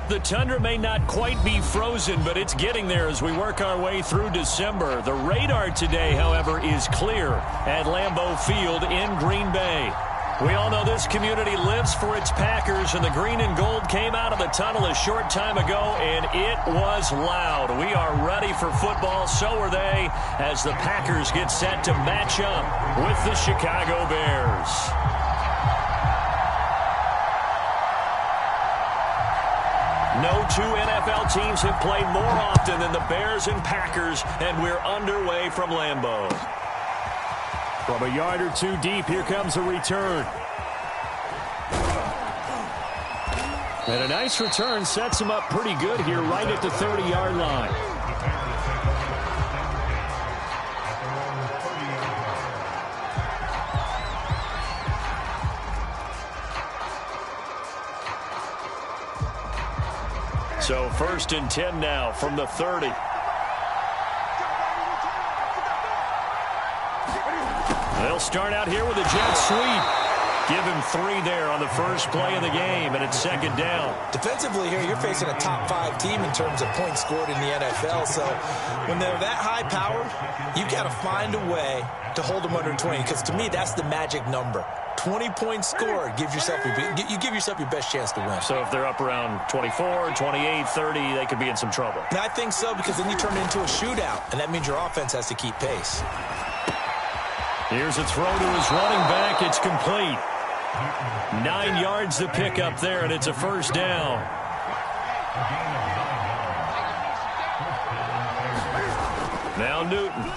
The tundra may not quite be frozen, but it's getting there as we work our way through December. The radar today, however, is clear at Lambeau Field in Green Bay. We all know this community lives for its Packers, and the green and gold came out of the tunnel a short time ago, and it was loud. We are ready for football, so are they, as the Packers get set to match up with the Chicago Bears. No two NFL teams have played more often than the Bears and Packers, and we're underway from Lambeau. From a yard or two deep, here comes a return. And a nice return sets him up pretty good here right at the 30-yard line. So 1st and 10 now from the 30. They'll start out here with a jet sweep. Give him 3 there on the first play of the game, and it's 2nd down. Defensively here, you're facing a top 5 team in terms of points scored in the NFL. So when they're that high powered, you've got to find a way to hold them under 20, because to me, that's the magic number. 20 points scored, you give yourself your best chance to win. So if they're up around 24, 28, 30, they could be in some trouble. And I think so, because then you turn it into a shootout, and that means your offense has to keep pace. Here's a throw to his running back. It's complete. 9 yards to pick up there, and it's a 1st down. Now Newton.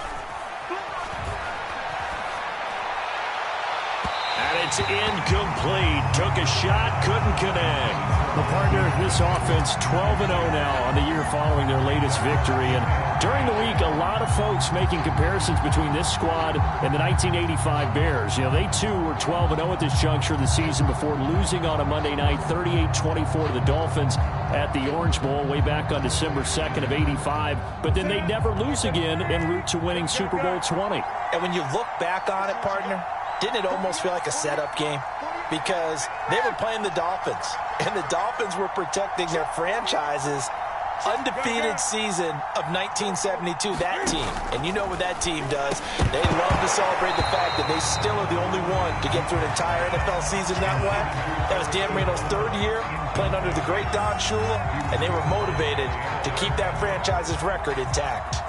And it's incomplete. Took a shot, couldn't connect. The partner of this offense, 12-0 now on the year following their latest victory. And during the week, a lot of folks making comparisons between this squad and the 1985 Bears. You know, they too were 12-0 at this juncture of the season before losing on a Monday night 38-24 to the Dolphins at the Orange Bowl way back on December 2nd of 85. But then they'd never lose again en route to winning Super Bowl 20. And when you look back on it, partner, didn't it almost feel like a setup game? Because they were playing the Dolphins, and the Dolphins were protecting their franchise's undefeated season of 1972, that team. And you know what that team does. They love to celebrate the fact that they still are the only one to get through an entire NFL season that way. That was Dan Marino's 3rd year, playing under the great Don Shula, and they were motivated to keep that franchise's record intact.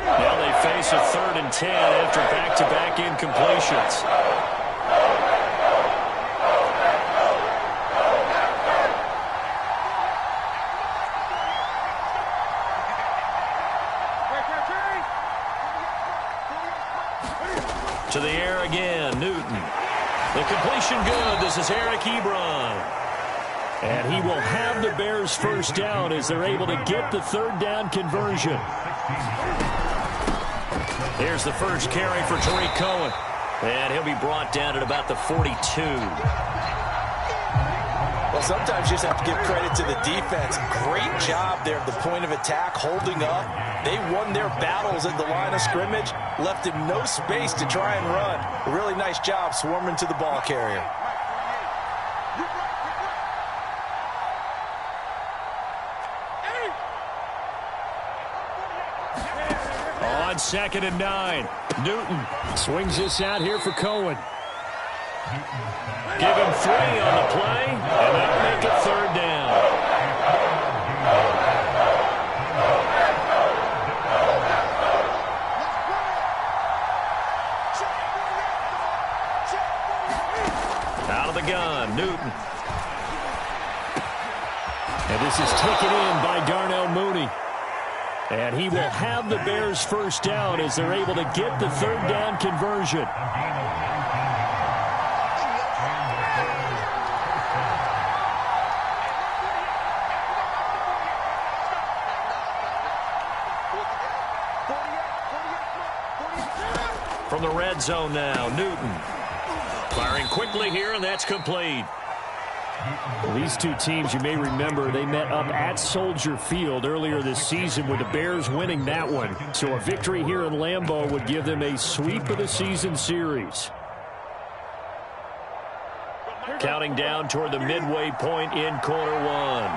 Now they face a 3rd and 10 after back-to-back incompletions. To the air again, Newton. The completion good. This is Eric Ebron. And he will have the Bears' 1st down as they're able to get the 3rd down conversion. Here's the first carry for Tariq Cohen. And he'll be brought down at about the 42. Well, sometimes you just have to give credit to the defense. Great job there at the point of attack, holding up. They won their battles at the line of scrimmage, left him no space to try and run. A really nice job swarming to the ball carrier. On 2nd and 9, Newton swings this out here for Cohen. Give him 3 on the play, and that'll make it 3rd down. Out of the gun, Newton. And this is taken in by Darnell Mooney. And he will have the Bears' 1st down as they're able to get the 3rd down conversion. From the red zone now, Newton. Firing quickly here, and that's complete. Well, these two teams, you may remember, they met up at Soldier Field earlier this season with the Bears winning that one. So a victory here in Lambeau would give them a sweep of the season series. Counting down toward the midway point in quarter one.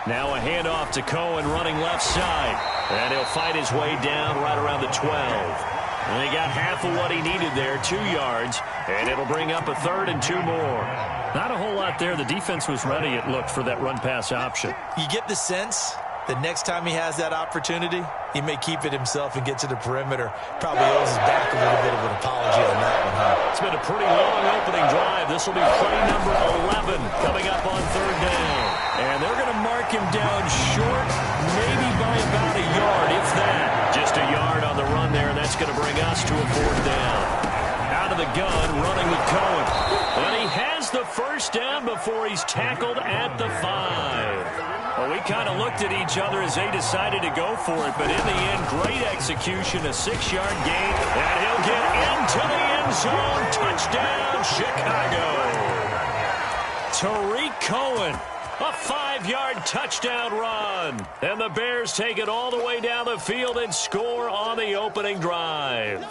Now a handoff to Cohen running left side. And he'll fight his way down right around the 12. And he got half of what he needed there, 2 yards. And it'll bring up a 3rd and 2 more. Not a whole lot there. The defense was ready, it looked, for that run-pass option. You get the sense that next time he has that opportunity, he may keep it himself and get to the perimeter. Probably owes his back a little bit of an apology on that one, huh? It's been a pretty long opening drive. This will be play number 11 coming up on 3rd down. And they're going to mark him down short, maybe by about a yard, if that. Just a yard on the run there, and that's going to bring us to a 4th down. Out of the gun, running with Cohen. And he has the first down before he's tackled at the 5. Well, we kind of looked at each other as they decided to go for it, but in the end, great execution, a 6-yard gain, and he'll get into the end zone. Touchdown, Chicago. Tariq Cohen, a 5-yard touchdown run. And the Bears take it all the way down the field and score on the opening drive.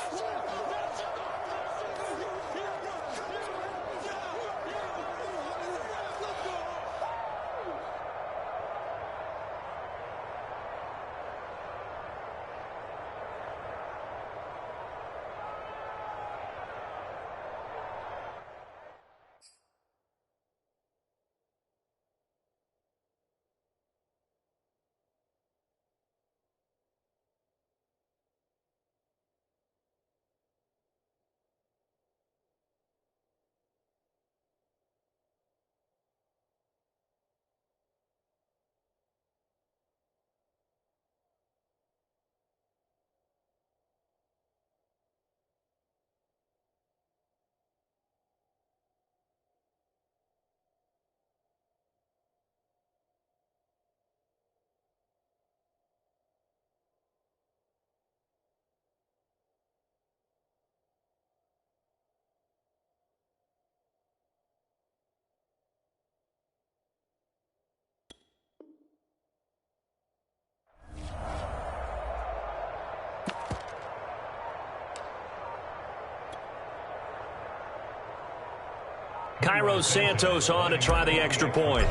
Cairo Santos on to try the extra point.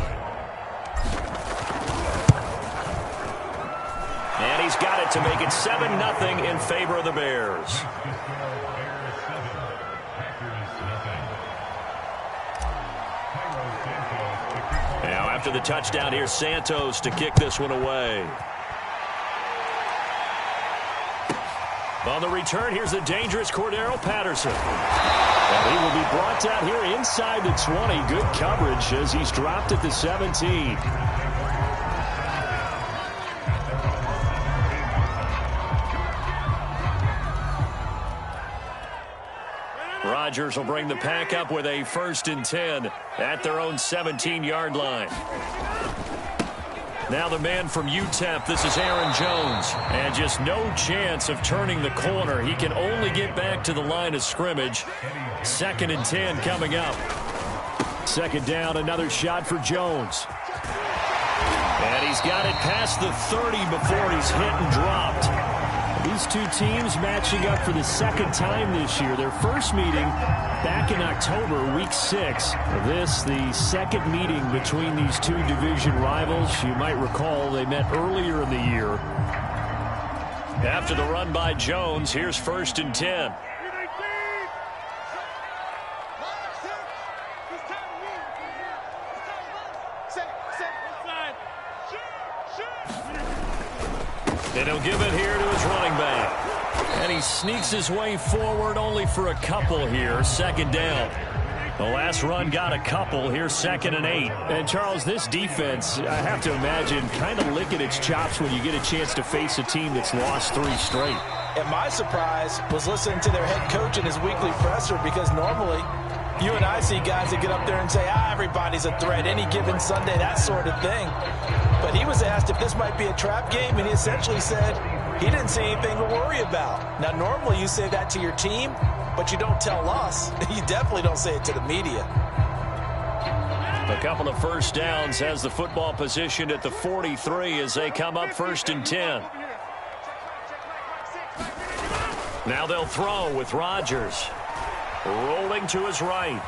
And he's got it to make it 7-0 in favor of the Bears. Now after the touchdown, here's Santos to kick this one away. On the return, here's the dangerous Cordero Patterson. And he will be brought down here inside the 20. Good coverage as he's dropped at the 17. Rodgers will bring the pack up with a 1st and 10 at their own 17-yard line. Now the man from UTEP, this is Aaron Jones. And just no chance of turning the corner. He can only get back to the line of scrimmage. 2nd and 10 coming up. 2nd down, another shot for Jones. And he's got it past the 30 before he's hit and dropped. These two teams matching up for the 2nd time this year. Their first meeting back in October, week 6. This, the 2nd meeting between these two division rivals. You might recall they met earlier in the year. After the run by Jones, here's 1st and 10. And he'll give it here to his running back. And he sneaks his way forward only for a couple here. 2nd down. The last run got a couple. Here's 2nd and 8. And, Charles, this defense, I have to imagine, kind of licking its chops when you get a chance to face a team that's lost 3 straight. And my surprise was listening to their head coach in his weekly presser, because normally you and I see guys that get up there and say, everybody's a threat any given Sunday, that sort of thing. But he was asked if this might be a trap game, and he essentially said he didn't see anything to worry about. Now, normally you say that to your team, but you don't tell us. You definitely don't say it to the media. A couple of 1st downs, has the football positioned at the 43 as they come up 1st and 10. Now they'll throw with Rodgers. Rolling to his right.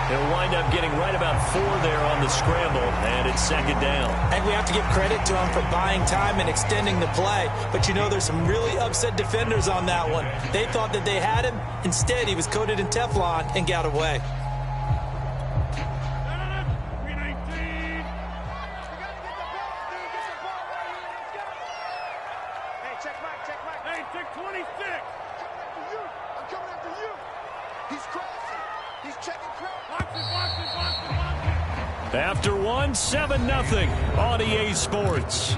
He'll wind up getting right about 4 there on the scramble, and it's second down. And we have to give credit to him for buying time and extending the play. But you know there's some really upset defenders on that one. They thought that they had him. Instead, he was coated in Teflon and got away. After one, 7-0 on EA Sports.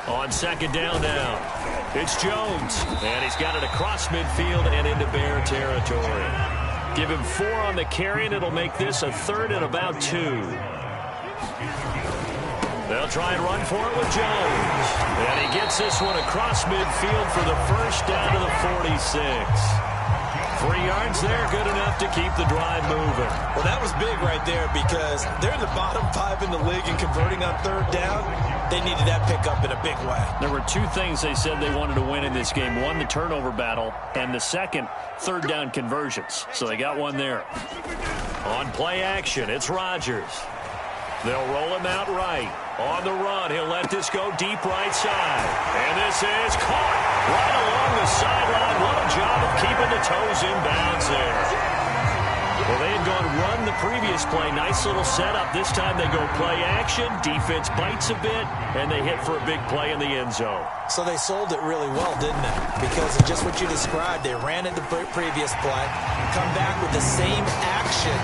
On second down now. It's Jones, and he's got it across midfield and into Bear territory. Give him 4 on the carry, and it'll make this a 3rd and about 2. They'll try and run for it with Jones. And he gets this one across midfield for the first down to the 46. 3 yards there, good enough to keep the drive moving. Well, that was big right there because they're in the bottom 5 in the league and converting on 3rd down. They needed that pickup in a big way. There were 2 things they said they wanted to win in this game. One, the turnover battle, and the second, 3rd down conversions. So they got one there. On play action, it's Rodgers. They'll roll him out right. On the run, he'll let this go deep right side. And this is caught right along the sideline. What a job of keeping the toes in bounds there. Well, they had gone run the previous play. Nice little setup. This time they go play action. Defense bites a bit, and they hit for a big play in the end zone. So they sold it really well, didn't they? Because of just what you described. They ran it the previous play, come back with the same action,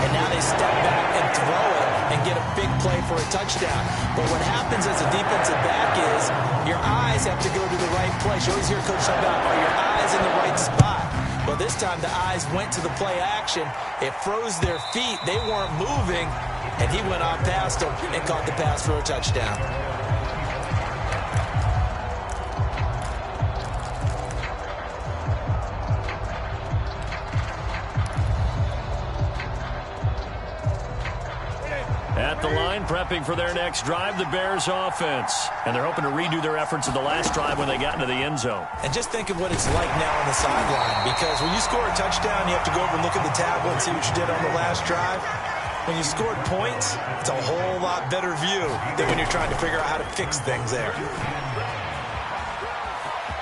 and now they step back and throw it and get a big play for a touchdown. But what happens as a defensive back is your eyes have to go to the right place. You always hear Coach talk about, are your eyes in the right spot? Well, this time the eyes went to the play action. It froze their feet. They weren't moving, and he went on past them and caught the pass for a touchdown. At the line, prepping for their next drive, the Bears offense. And they're hoping to redo their efforts of the last drive when they got into the end zone. And just think of what it's like now on the sideline, because when you score a touchdown, you have to go over and look at the tablet and see what you did on the last drive. When you scored points, it's a whole lot better view than when you're trying to figure out how to fix things there.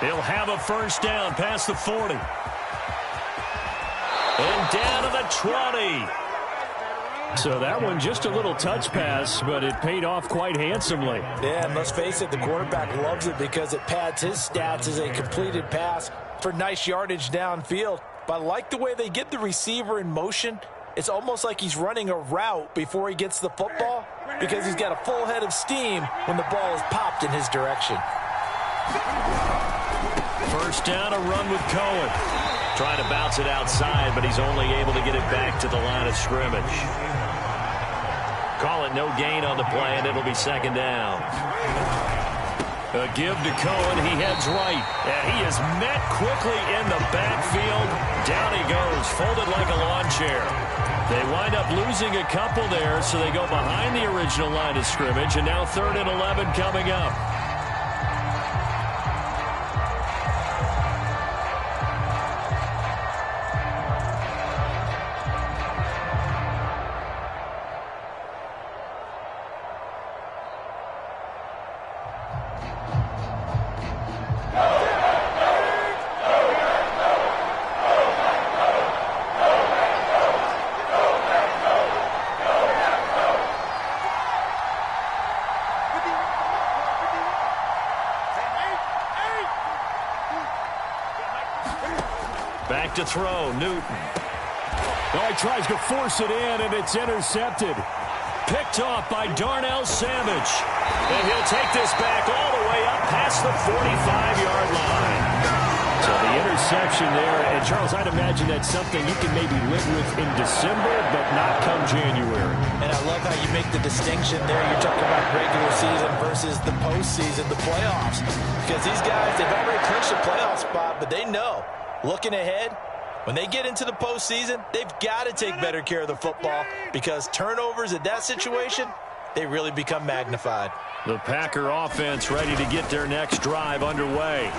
He'll have a first down past the 40. And down to the 20. So that one just a little touch pass, but it paid off quite handsomely. Yeah, and let's face it, the quarterback loves it because it pads his stats as a completed pass for nice yardage downfield. But I like the way they get the receiver in motion. It's almost like he's running a route before he gets the football because he's got a full head of steam when the ball is popped in his direction. First down, a run with Cohen. Trying to bounce it outside, but he's only able to get it back to the line of scrimmage. Call it no gain on the play, and it'll be second down. A give to Cohen. He heads right, and he is met quickly in the backfield. Down he goes, folded like a lawn chair. They wind up losing a couple there, so they go behind the original line of scrimmage, and now 3rd and 11 coming up. Back to throw, Newton. Oh, he tries to force it in, and it's intercepted. Picked off by Darnell Savage. And he'll take this back all the way up past the 45-yard line. So So the interception there, and Charles, I'd imagine that's something you can maybe live with in December, but not come January. And I love how you make the distinction there. You're talking about regular season versus the postseason, the playoffs. Because these guys, they've already clinched a playoff spot, but they know, looking ahead, when they get into the postseason, they've got to take better care of the football because turnovers in that situation, they really become magnified. The Packer offense ready to get their next drive underway.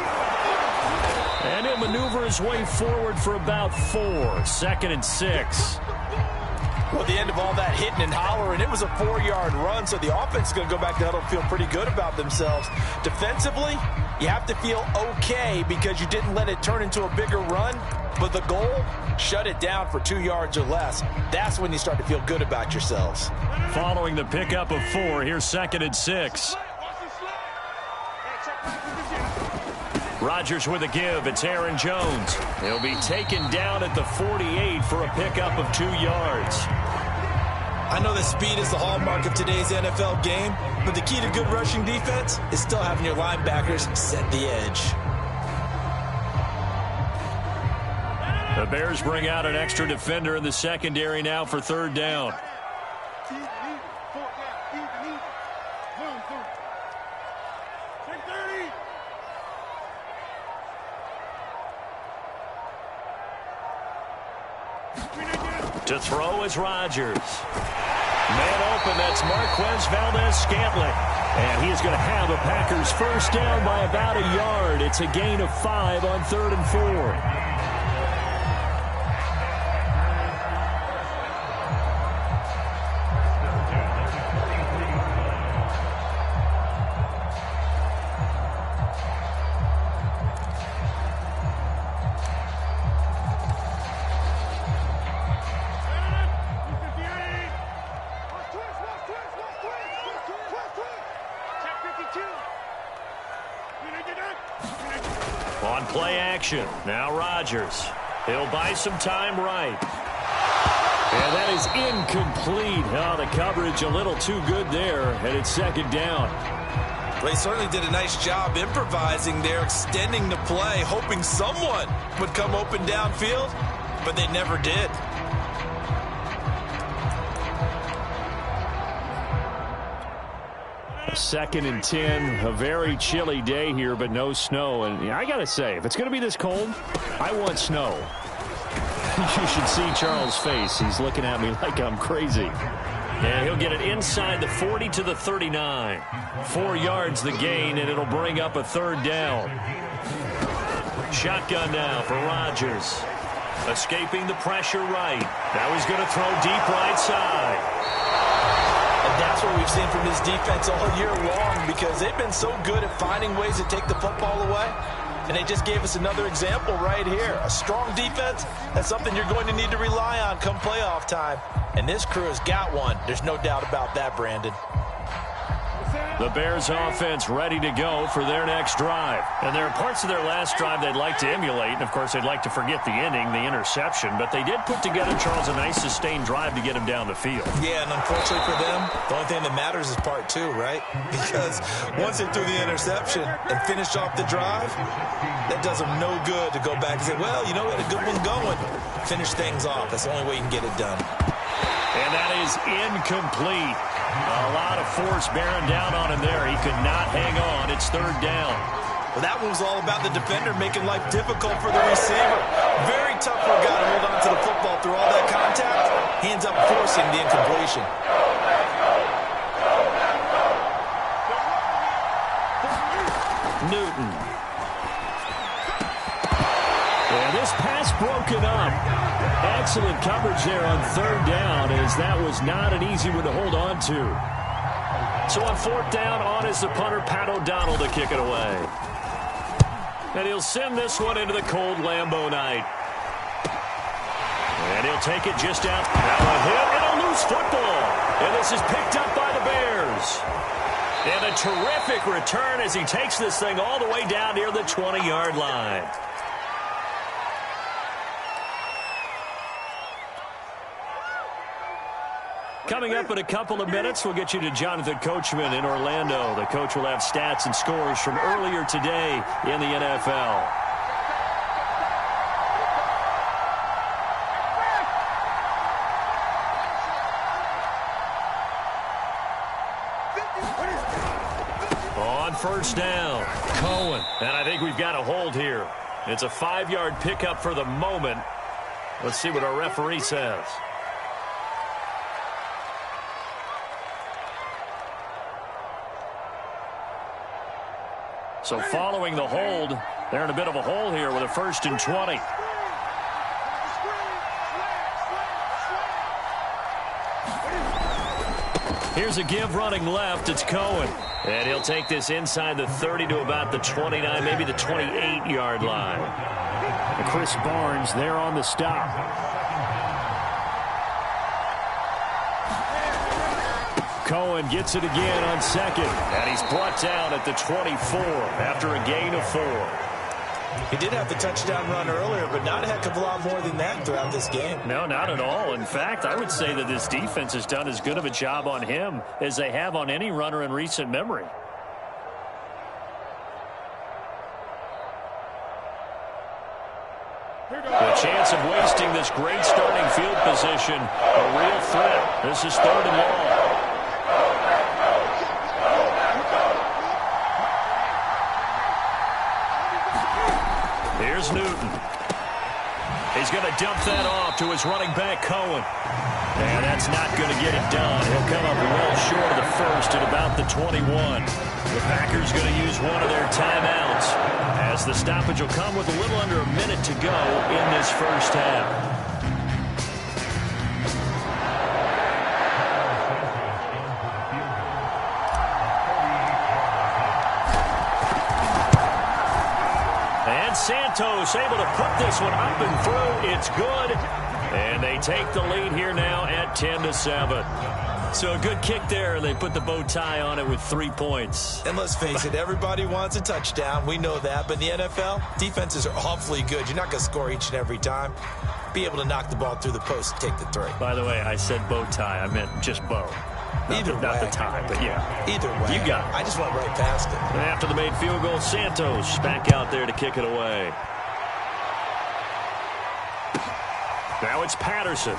And he'll maneuver his way forward for about 4. 2nd and 6. Well, at the end of all that hitting and hollering, it was a 4-yard run, so the offense is going to go back to huddle and feel pretty good about themselves. Defensively, you have to feel okay because you didn't let it turn into a bigger run, but the goal, shut it down for 2 yards or less. That's when you start to feel good about yourselves. Following the pickup of 4, here's 2nd and 6. Rodgers with a give. It's Aaron Jones. He'll be taken down at the 48 for a pickup of 2 yards. I know that speed is the hallmark of today's NFL game, but the key to good rushing defense is still having your linebackers set the edge. The Bears bring out an extra defender in the secondary now for 3rd down. To throw is Rodgers. Man open, that's Marquez Valdez-Scantling. And he is going to have the Packers first down by about a yard. It's a gain of 5 on 3rd and 4. On play action, now Rodgers. He'll buy some time right. And that is incomplete. Oh, the coverage a little too good there, and it's 2nd down. Well, he certainly did a nice job improvising there, extending the play, hoping someone would come open downfield, but they never did. Second and 10, a very chilly day here, but no snow. And I got to say, if it's going to be this cold, I want snow. You should see Charles' face. He's looking at me like I'm crazy. And he'll get it inside the 40 to the 39. 4 yards the gain, and it'll bring up a 3rd down. Shotgun now for Rodgers. Escaping the pressure right. Now he's going to throw deep right side. And that's what we've seen from this defense all year long because they've been so good at finding ways to take the football away. And they just gave us another example right here. A strong defense, that's something you're going to need to rely on come playoff time. And this crew has got one. There's no doubt about that, Brandon. The Bears offense ready to go for their next drive. And there are parts of their last drive they'd like to emulate. And, of course, they'd like to forget the inning, the interception. But they did put together, Charles, a nice sustained drive to get him down the field. Yeah, and unfortunately for them, the only thing that matters is part 2, right? Because once they threw the interception and finished off the drive, that does them no good to go back and say, well, you know, we had a good one going. Finish things off. That's the only way you can get it done. And that is incomplete. A lot of force bearing down on him there. He could not hang on. It's 3rd down. Well, that one was all about the defender making life difficult for the receiver. Very tough for a guy to hold on to the football through all that contact. He ends up forcing the incompletion. Newton. And this pass broken up. Excellent coverage there on 3rd down, as that was not an easy one to hold on to. So on 4th down, on is the punter, Pat O'Donnell, to kick it away. And he'll send this one into the cold Lambeau night. And he'll take it just out. Now a hit and a loose football. And this is picked up by the Bears. And a terrific return as he takes this thing all the way down near the 20-yard line. Coming up in a couple of minutes, we'll get you to Jonathan Coachman in Orlando. The coach will have stats and scores from earlier today in the NFL. On first down, Cohen. And I think we've got a hold here. It's a 5-yard pickup for the moment. Let's see what our referee says. So following the hold, they're in a bit of a hole here with a 1st and 20. Here's a give running left. It's Cohen. And he'll take this inside the 30 to about the 29, maybe the 28-yard line. And Chris Barnes there on the stop. Cohen gets it again on 2nd. And he's brought down at the 24 after a gain of 4. He did have the touchdown run earlier, but not a heck of a lot more than that throughout this game. No, not at all. In fact, I would say that this defense has done as good of a job on him as they have on any runner in recent memory. The chance of wasting this great starting field position, a real threat. This is 3rd and long. Here's Newton. He's going to dump that off to his running back, Cohen. And that's not going to get it done. He'll come up well short of the 1st at about the 21. The Packers going to use one of their timeouts as the stoppage will come with a little under a minute to go in this first half. Santos able to put this one up and through. It's good. And they take the lead here now at 10-7. So a good kick there. They put the bow tie on it with 3 points. And let's face it, everybody wants a touchdown. We know that. But in the NFL, defenses are awfully good. You're not going to score each and every time. Be able to knock the ball through the post and take the 3. By the way, I said bow tie. I meant just bow. Not the tie, but yeah. Either way. You got it. I just went right past it. And after the made field goal, Santos back out there to kick it away. Now it's Patterson.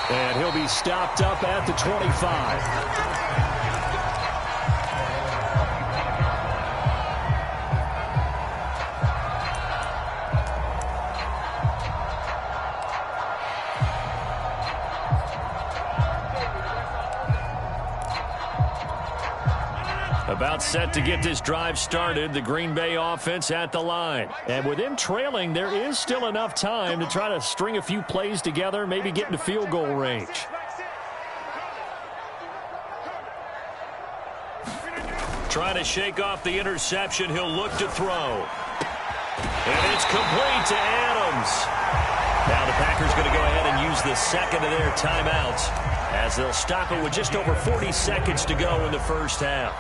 And he'll be stopped up at the 25. About set to get this drive started, the Green Bay offense at the line. And with them trailing, there is still enough time to try to string a few plays together, maybe get into field goal range. Trying to shake off the interception. He'll look to throw. And it's complete to Adams. Now the Packers going to go ahead and use the second of their timeouts as they'll stop it with just over 40 seconds to go in the first half.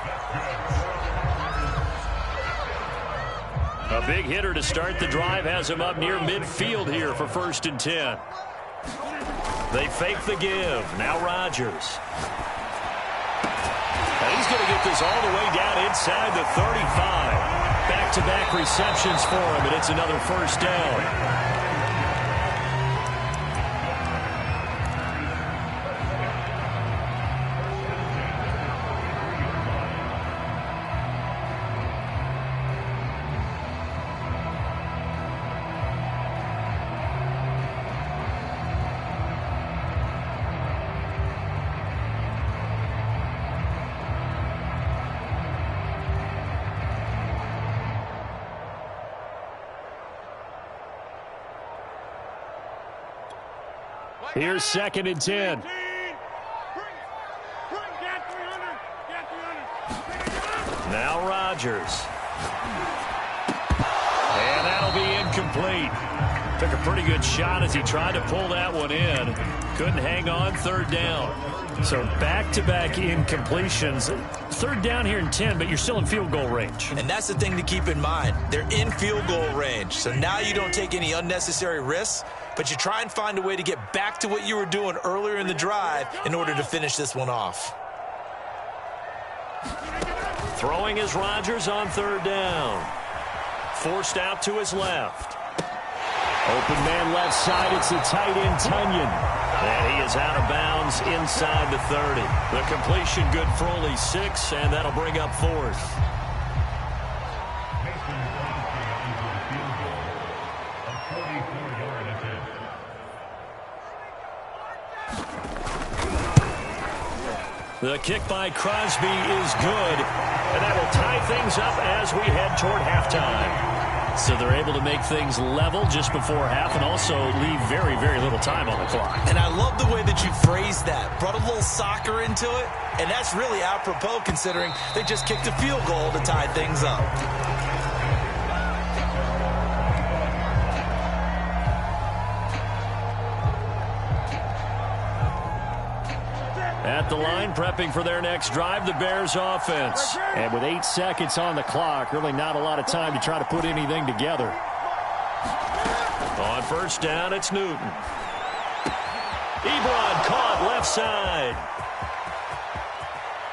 A big hitter to start the drive has him up near midfield here for 1st and 10. They fake the give. Now Rodgers. And he's going to get this all the way down inside the 35. Back-to-back receptions for him, and it's another 1st down. Here's 2nd and 10. Now Rodgers. And that'll be incomplete. Took a pretty good shot as he tried to pull that one in. Couldn't hang on. 3rd down. So back-to-back incompletions. 3rd down here in 10, but you're still in field goal range. And that's the thing to keep in mind. They're in field goal range. So now you don't take any unnecessary risks, but you try and find a way to get back to what you were doing earlier in the drive in order to finish this one off. Throwing is Rodgers on 3rd down. Forced out to his left. Open man left side. It's the tight end, Tunyon. And he is out of bounds inside the 30. The completion good for only 6, and that'll bring up 4th. The kick by Crosby is good, and that will tie things up as we head toward halftime. So they're able to make things level just before half and also leave very, very little time on the clock. And I love the way that you phrased that. Brought a little soccer into it, and that's really apropos considering they just kicked a field goal to tie things up. At the line, prepping for their next drive, the Bears offense. And with 8 seconds on the clock, really not a lot of time to try to put anything together. On first down, it's Newton. Ebron caught left side.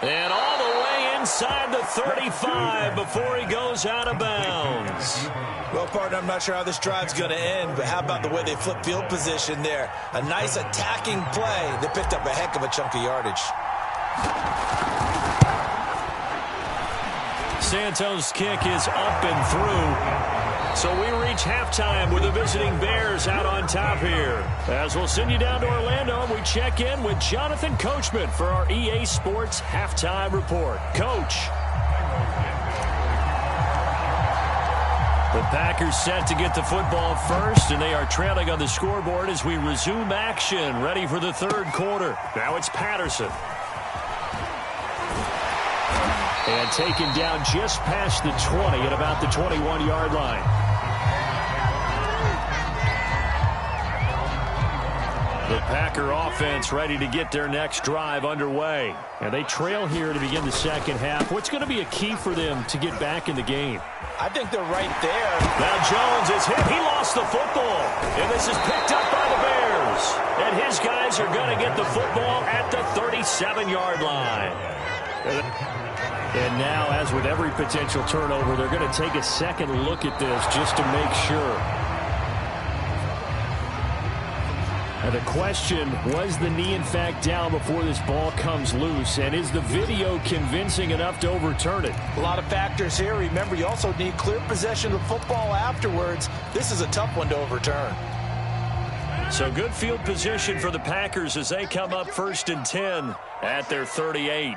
And all the way inside the 35 before he goes out of bounds. Well, partner, I'm not sure how this drive's going to end, but how about the way they flip field position there? A nice attacking play. They picked up a heck of a chunk of yardage. Santos' kick is up and through. So we reach halftime with the visiting Bears out on top here. As we'll send you down to Orlando, we check in with Jonathan Coachman for our EA Sports Halftime Report. Coach. The Packers set to get the football first, and they are trailing on the scoreboard as we resume action, ready for the third quarter. Now it's Patterson. And taken down just past the 20 at about the 21-yard line. The Packer offense ready to get their next drive underway. And they trail here to begin the second half. What's going to be a key for them to get back in the game? I think they're right there. Now Jones is hit. He lost the football. And this is picked up by the Bears. And his guys are going to get the football at the 37-yard line. And now, as with every potential turnover, they're going to take a second look at this just to make sure. And the question, was the knee in fact down before this ball comes loose? And is the video convincing enough to overturn it? A lot of factors here. Remember, you also need clear possession of the football afterwards. This is a tough one to overturn. So good field position for the Packers as they come up 1st and 10 at their 38.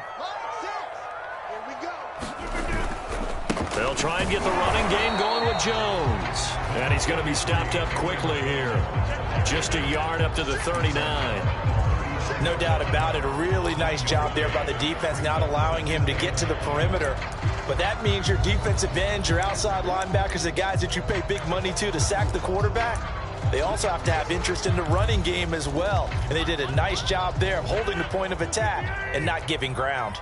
They'll try and get the running game going with Jones. And he's going to be stopped up quickly here. Just a yard up to the 39. No doubt about it. A really nice job there by the defense, not allowing him to get to the perimeter. But that means your defensive ends, your outside linebackers, the guys that you pay big money to sack the quarterback, they also have to have interest in the running game as well. And they did a nice job there of holding the point of attack and not giving ground.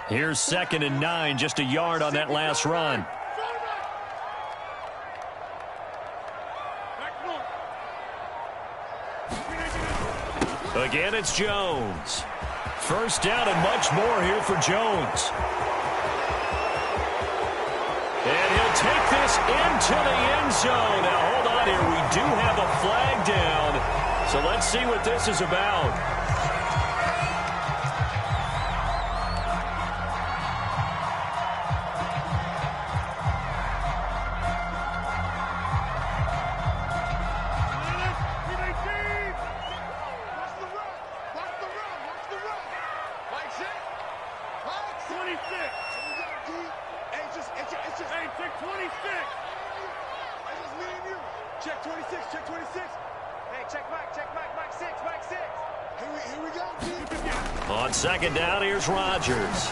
Here's 2nd and 9, just a yard on that last run. Again, it's Jones. First down and much more here for Jones. And he'll take this into the end zone. Now, hold on here. We do have a flag down. So let's see what this is about. On 2nd down, here's Rodgers.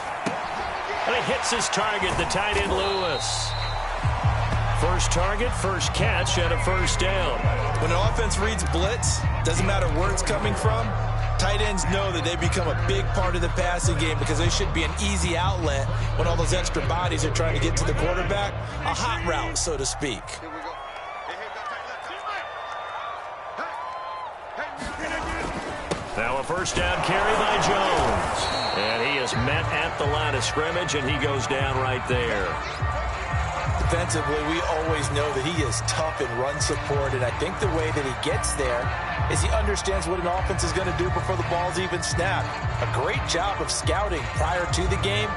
And he hits his target, the tight end Lewis. First target, first catch, and a first down. When an offense reads blitz, doesn't matter where it's coming from, tight ends know that they become a big part of the passing game because they should be an easy outlet when all those extra bodies are trying to get to the quarterback. A hot route, so to speak. Now a first down carry by Jones. And he is met at the line of scrimmage, and he goes down right there. defensively, we always know that he is tough in run support, and I think the way that he gets there is he understands what an offense is going to do before the ball's even snapped. A great job of scouting prior to the game,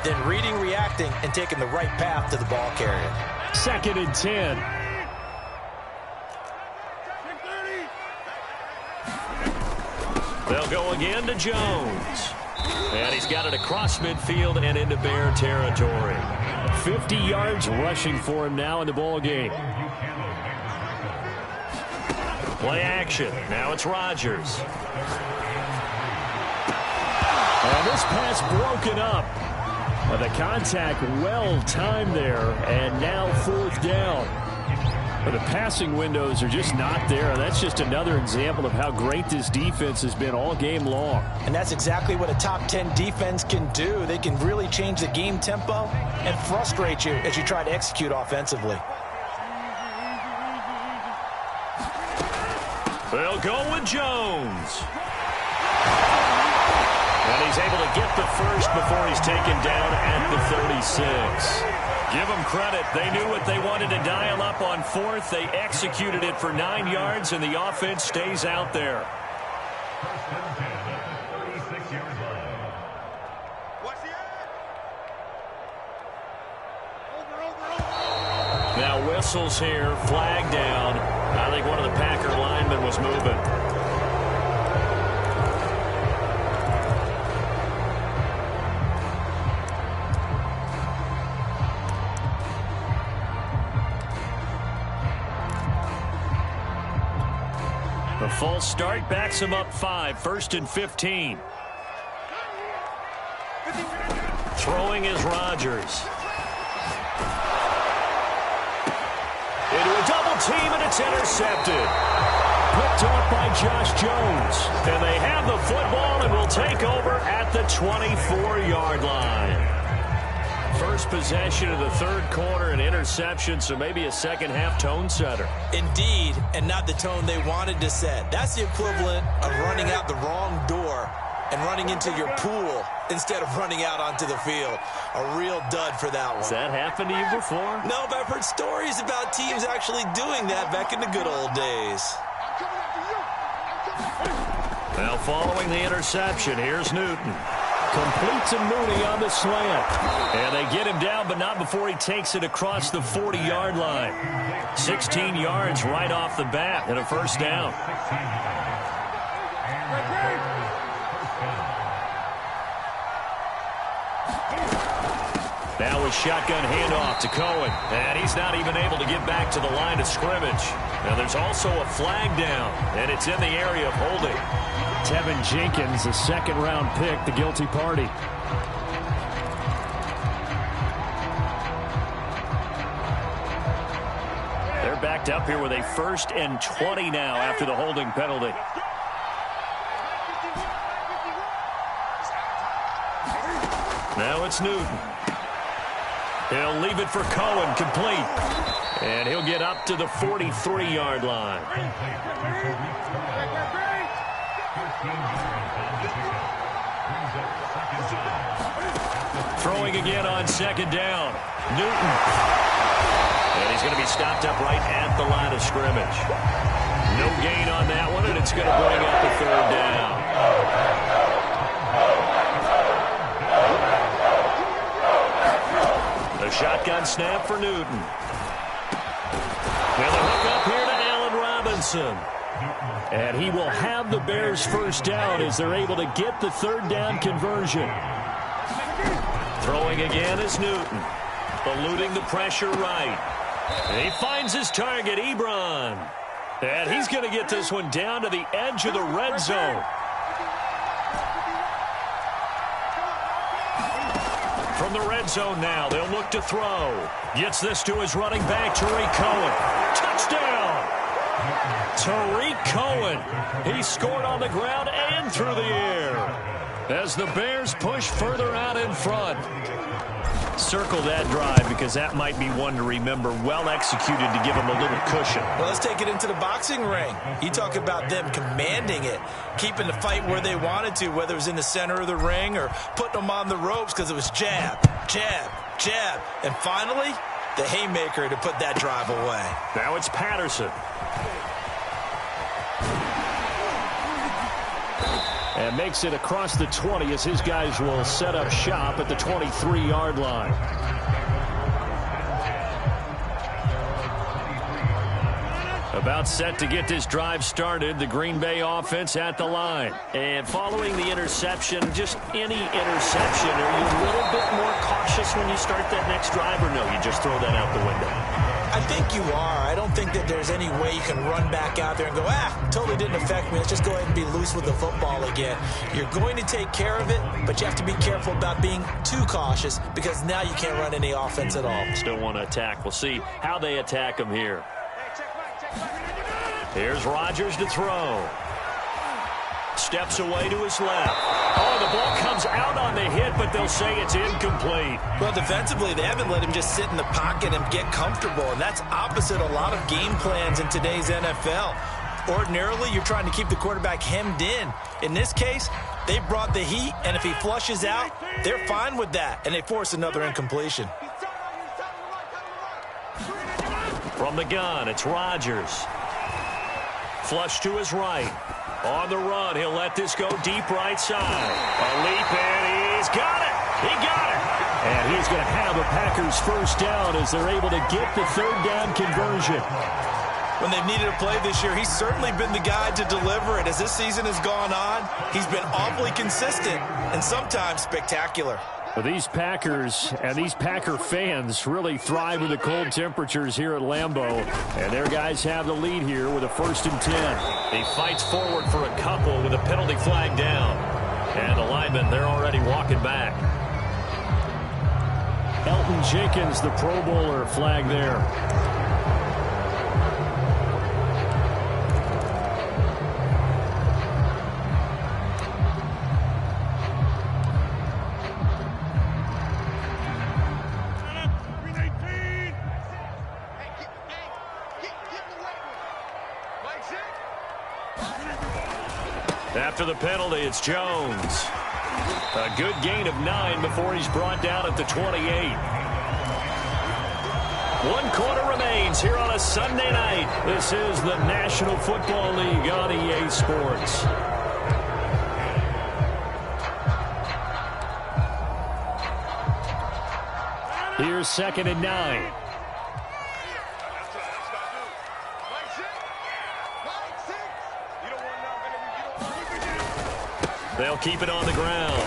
then reading, reacting, and taking the right path to the ball carrier. 2nd and 10. They'll go again to Jones. And he's got it across midfield and into Bear territory. 50 yards rushing for him now in the ball game. Play action. Now it's Rodgers. And this pass broken up. The contact well timed there, and now 4th down. But the passing windows are just not there. That's just another example of how great this defense has been all game long. And that's exactly what a top 10 defense can do. They can really change the game tempo and frustrate you as you try to execute offensively. They'll go with Jones. And he's able to get the first before he's taken down at the 36. Give them credit. They knew what they wanted to dial up on 4th. They executed it for 9 yards, and the offense stays out there. Now whistles here, flag down. I think one of the Packer linemen was moving. The false start backs him up 5. 1st and 15. Throwing is Rodgers. Into a double team, and it's intercepted. Picked off by Josh Jones. And they have the football and will take over at the 24-yard line. First possession of the 3rd quarter, an interception, so maybe a second-half tone setter. Indeed, and not the tone they wanted to set. That's the equivalent of running out the wrong door and running into your pool instead of running out onto the field. A real dud for that one. Has that happened to you before? No, but I've heard stories about teams actually doing that back in the good old days. Now following the interception, here's Newton. Complete to Mooney on the slant. And they get him down, but not before he takes it across the 40-yard line. 16 yards right off the bat and a first down. Now a shotgun handoff to Cohen. And he's not even able to get back to the line of scrimmage. Now there's also a flag down, and it's in the area of holding. Tevin Jenkins, a 2nd-round pick, the guilty party. They're backed up here with a 1st and 20 now after the holding penalty. Now it's Newton. He'll leave it for Cohen, complete. And he'll get up to the 43-yard line. Throwing again on 2nd down. Newton. And he's going to be stopped up right at the line of scrimmage. No gain on that one, and it's going to bring up the 3rd down. A shotgun snap for Newton. And the hook up here to Allen Robinson. And he will have the Bears' first down as they're able to get the 3rd down conversion. Throwing again is Newton. Eluding the pressure right. And he finds his target, Ebron. And he's going to get this one down to the edge of the red zone. From the red zone now, they'll look to throw. Gets this to his running back, Tariq Cohen. Touchdown! Tariq Cohen. He scored on the ground and through the air as the Bears push further out in front. Circle that drive because that might be one to remember. Well executed to give them a little cushion. Well, let's take it into the boxing ring. You talk about them commanding it, keeping the fight where they wanted to, whether it was in the center of the ring or putting them on the ropes because it was jab, jab, jab. And finally, the haymaker to put that drive away. Now it's Patterson. And makes it across the 20 as his guys will set up shop at the 23-yard line. About set to get this drive started, the Green Bay offense at the line. And following the interception, just any interception, are you a little bit more cautious when you start that next drive, or no, you just throw that out the window? I think you are. I don't think that there's any way you can run back out there and go, totally didn't affect me. Let's just go ahead and be loose with the football again. You're going to take care of it, but you have to be careful about being too cautious because now you can't run any offense at all. Still want to attack. We'll see how they attack them here. Here's Rodgers to throw. Steps away to his left. Oh, the ball comes out on the hit, but they'll say it's incomplete. Well, defensively, they haven't let him just sit in the pocket and get comfortable, and that's opposite a lot of game plans in today's NFL. Ordinarily, you're trying to keep the quarterback hemmed in. In this case, they brought the heat, and if he flushes out, they're fine with that, and they force another incompletion. From the gun, it's Rodgers. Flush to his right. On the run, he'll let this go deep right side. A leap, and he's got it. He got it. And he's going to have a Packers first down as they're able to get the third down conversion. When they've needed a play this year, he's certainly been the guy to deliver it. As this season has gone on, he's been awfully consistent and sometimes spectacular. Well, these Packers and these Packer fans really thrive with the cold temperatures here at Lambeau. And their guys have the lead here with a 1st and 10. He fights forward for a couple with a penalty flag down. And the linemen, they're already walking back. Elton Jenkins, the Pro Bowler, flag there. After the penalty, it's Jones. A good gain of 9 before he's brought down at the 28. 1 quarter remains here on a Sunday night. This is the National Football League on EA Sports. Here's 2nd and 9. They'll keep it on the ground.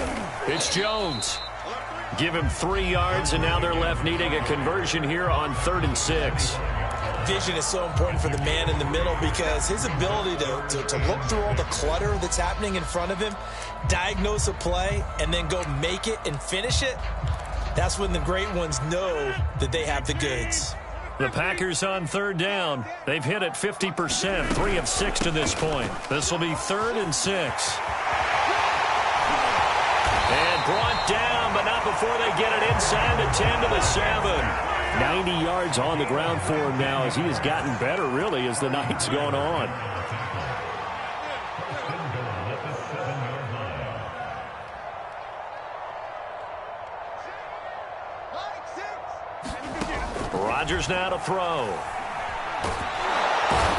It's Jones. Give him 3 yards, and now they're left needing a conversion here on 3rd and 6. Vision is so important for the man in the middle because his ability to look through all the clutter that's happening in front of him, diagnose a play, and then go make it and finish it, that's when the great ones know that they have the goods. The Packers on 3rd down. They've hit it 50%, 3 of 6 to this point. This will be 3rd and 6. And brought down, but not before they get it inside the 10 to the 7. 90 yards on the ground for him now as he has gotten better, really, as the night's gone on. Rodgers now to throw.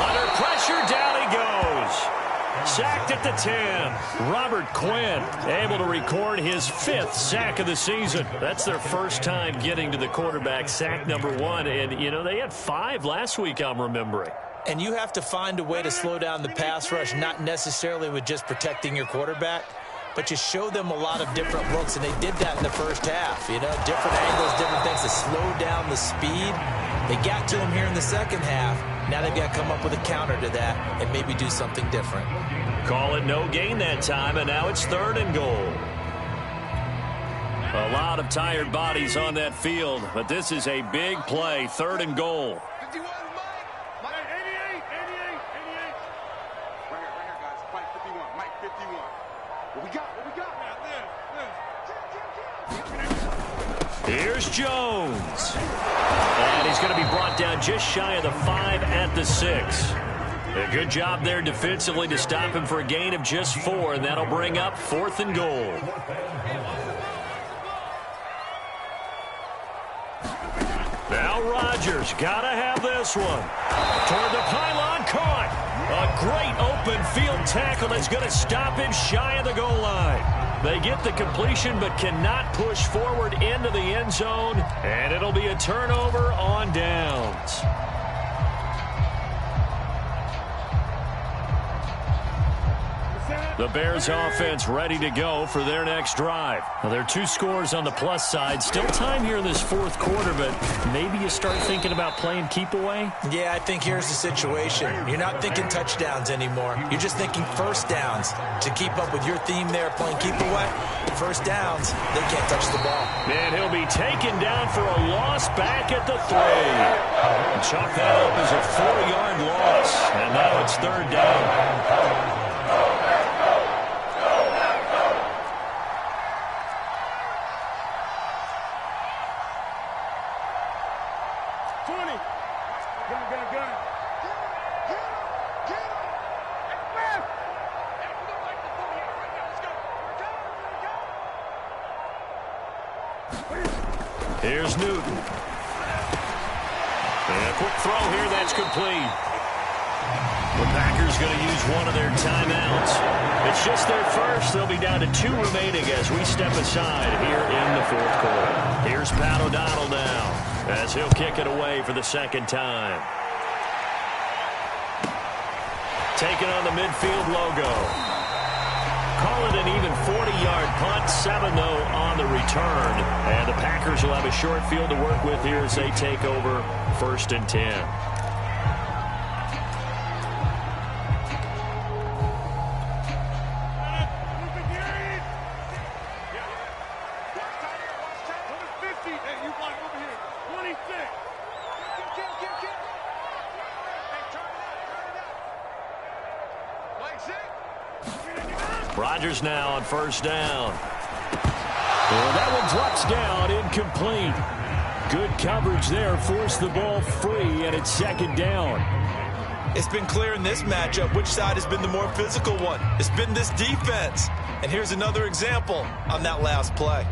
Under pressure, down he goes. Sacked at the 10. Robert Quinn able to record his 5th sack of the season. That's their first time getting to the quarterback, sack number 1. And, you know, they had 5 last week, I'm remembering. And you have to find a way to slow down the pass rush, not necessarily with just protecting your quarterback, but you show them a lot of different looks, and they did that in the first half. You know, different angles, different things to slow down the speed. They got to him here in the second half. Now they've got to come up with a counter to that and maybe do something different. Call it no gain that time, and now it's 3rd and goal. A lot of tired bodies on that field, but this is a big play, 3rd and goal. 51, Mike 88. Right here, guys. Mike 51. Mike 51. What we got now? Here's Jones. And he's going to be brought down just shy of the 5 at the 6. A good job there defensively to stop him for a gain of just 4, and that'll bring up 4th and goal. Now Rodgers got to have this one. Toward the pylon, caught. A great open field tackle that's going to stop him shy of the goal line. They get the completion but cannot push forward into the end zone, and it'll be a turnover on downs. The Bears offense ready to go for their next drive. Well, there are 2 scores on the plus side. Still time here in this fourth quarter, but maybe you start thinking about playing keep away? Yeah, I think here's the situation. You're not thinking touchdowns anymore. You're just thinking first downs. To keep up with your theme there, playing keep away, first downs, they can't touch the ball. And he'll be taken down for a loss back at the 3. Chalk that up as a 4-yard loss, and now it's third down. Here's Newton. And a quick throw here, that's complete. The Packers going to use one of their timeouts. It's just their first. They'll be down to 2 remaining as we step aside here in the fourth quarter. Here's Pat O'Donnell now as he'll kick it away for the second time. Taking on the midfield logo. Call it an even 40-yard punt, 7 though on the return. And the Packers will have a short field to work with here as they take over 1st and 10. Rodgers now on first down. Well, that one drops down, incomplete. Good coverage there, forced the ball free, and it's second down. It's been clear in this matchup which side has been the more physical one. It's been this defense. And here's another example on that last play.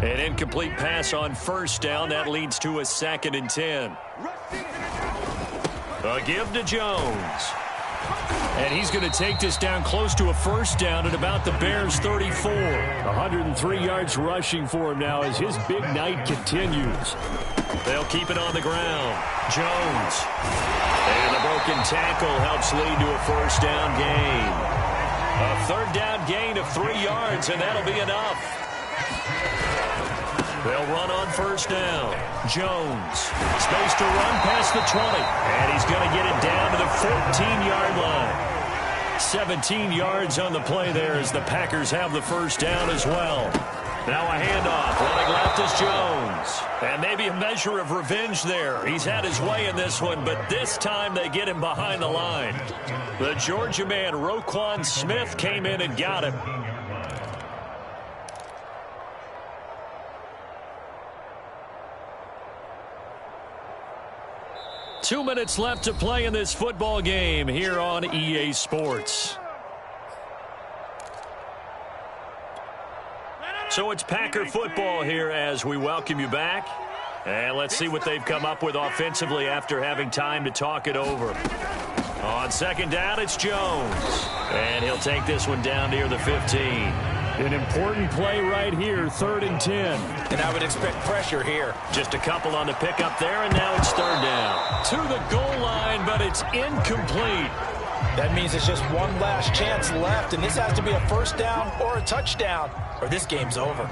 An incomplete pass on first down. That leads to a 2nd and 10. A give to Jones. And he's going to take this down close to a first down at about the Bears' 34. 103 yards rushing for him now as his big night continues. They'll keep it on the ground. Jones. And the broken tackle helps lead to a first down gain. A third down gain of 3 yards, and that'll be enough. They'll run on first down. Jones. Space to run past the 20. And he's going to get it down to the 14-yard line. 17 yards on the play there as the Packers have the first down as well. Now a handoff. Running left is Jones. And maybe a measure of revenge there. He's had his way in this one, but this time they get him behind the line. The Georgia man, Roquan Smith, came in and got him. Two minutes left to play in this football game here on EA Sports. So it's Packer football here as we welcome you back. And let's see what they've come up with offensively after having time to talk it over. On second down, it's Jones. And he'll take this one down near the 15. An important play right here, 3rd and 10. And I would expect pressure here. Just a couple on the pickup there, and now it's third down. To the goal line, but it's incomplete. That means it's just one last chance left, and this has to be a first down or a touchdown, or this game's over.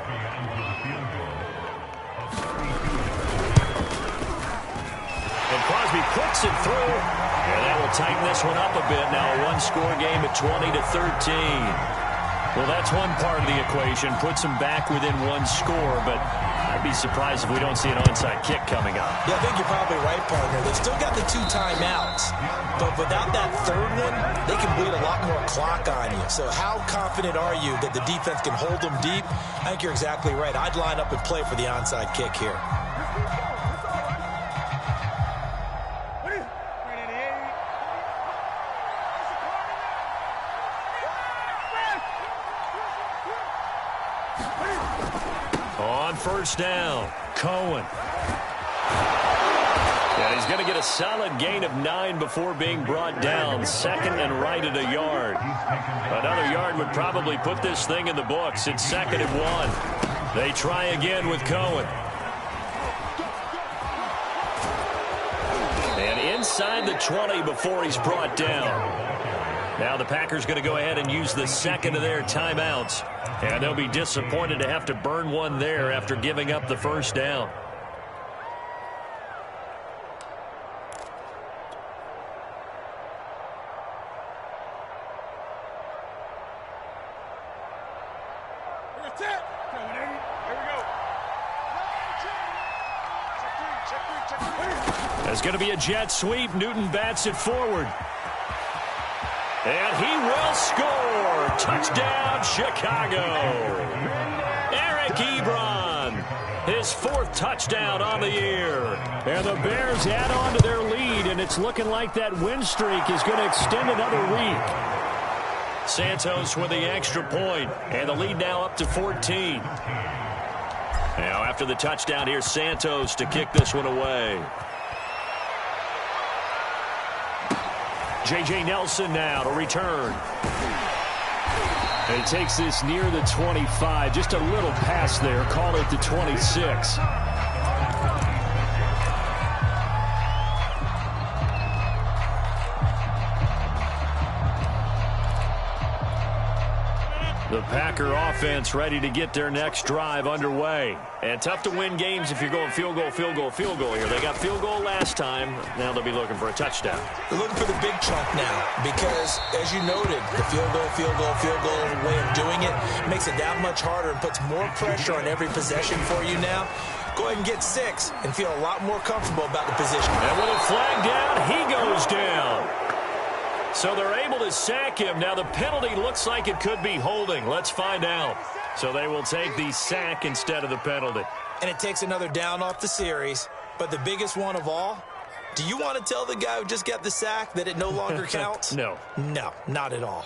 And Crosby puts it through, and that will tighten this one up a bit. Now a one-score game at 20-13. Well, that's one part of the equation. Puts them back within one score, but I'd be surprised if we don't see an onside kick coming up. Yeah, I think you're probably right, partner. They've still got the 2 timeouts, but without that third one, they can bleed a lot more clock on you. So how confident are you that the defense can hold them deep? I think you're exactly right. I'd line up and play for the onside kick here. first down. Cohen. And he's going to get a solid gain of 9 before being brought down. Second and right at a yard. Another yard would probably put this thing in the books. It's 2nd and 1. They try again with Cohen. And inside the 20 before he's brought down. Now the Packers going to go ahead and use the second of their timeouts. And they'll be disappointed to have to burn one there after giving up the first down. There's going to be a jet sweep. Newton bats it forward. And he will score. Touchdown, Chicago. Eric Ebron, his 4th touchdown on the year. And the Bears add on to their lead, and it's looking like that win streak is going to extend another week. Santos with the extra point, and the lead now up to 14. Now after the touchdown, here's Santos to kick this one away. J.J. Nelson now to return. And he takes this near the 25. Just a little pass there. Call it the 26. The Packer offense ready to get their next drive underway. And tough to win games if you're going field goal, field goal, field goal here. They got field goal last time. Now they'll be looking for a touchdown. They're looking for the big chunk now because, as you noted, the field goal, field goal, field goal way of doing it makes it that much harder and puts more pressure on every possession for you now. Go ahead and get 6 and feel a lot more comfortable about the position. And with a flag down, he goes down. So they're able to sack him. Now the penalty looks like it could be holding. Let's find out. So they will take the sack instead of the penalty. And it takes another down off the series. But the biggest one of all, do you want to tell the guy who just got the sack that it no longer counts? No. No, not at all.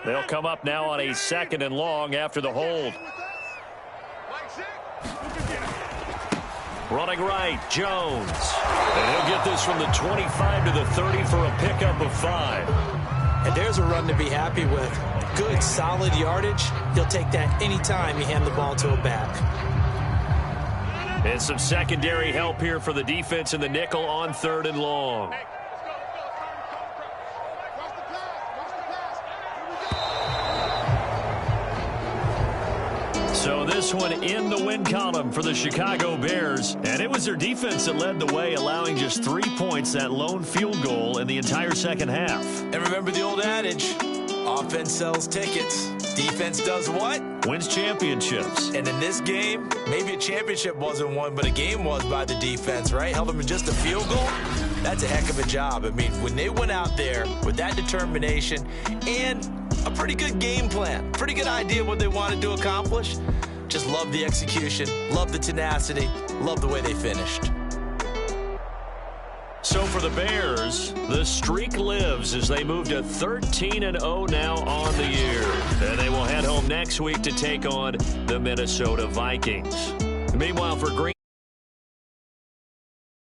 They'll come up now on a 2nd and long after the hold. Running right, Jones. And he'll get this from the 25 to the 30 for a pickup of 5. And there's a run to be happy with. Good, solid yardage. He'll take that anytime you hand the ball to a back. And some secondary help here for the defense in the nickel on 3rd and long. So this one in the win column for the Chicago Bears. And it was their defense that led the way, allowing just 3 points, that lone field goal in the entire second half. And remember the old adage, offense sells tickets. Defense does what? Wins championships. And in this game, maybe a championship wasn't won, but a game was by the defense, right? Held them in just a field goal. That's a heck of a job. I mean, when they went out there with that determination and a pretty good game plan, pretty good idea of what they wanted to accomplish, just love the execution, love the tenacity, love the way they finished. So for the Bears, the streak lives as they move to 13-0 now on the year. And they will head home next week to take on the Minnesota Vikings. Meanwhile, for Green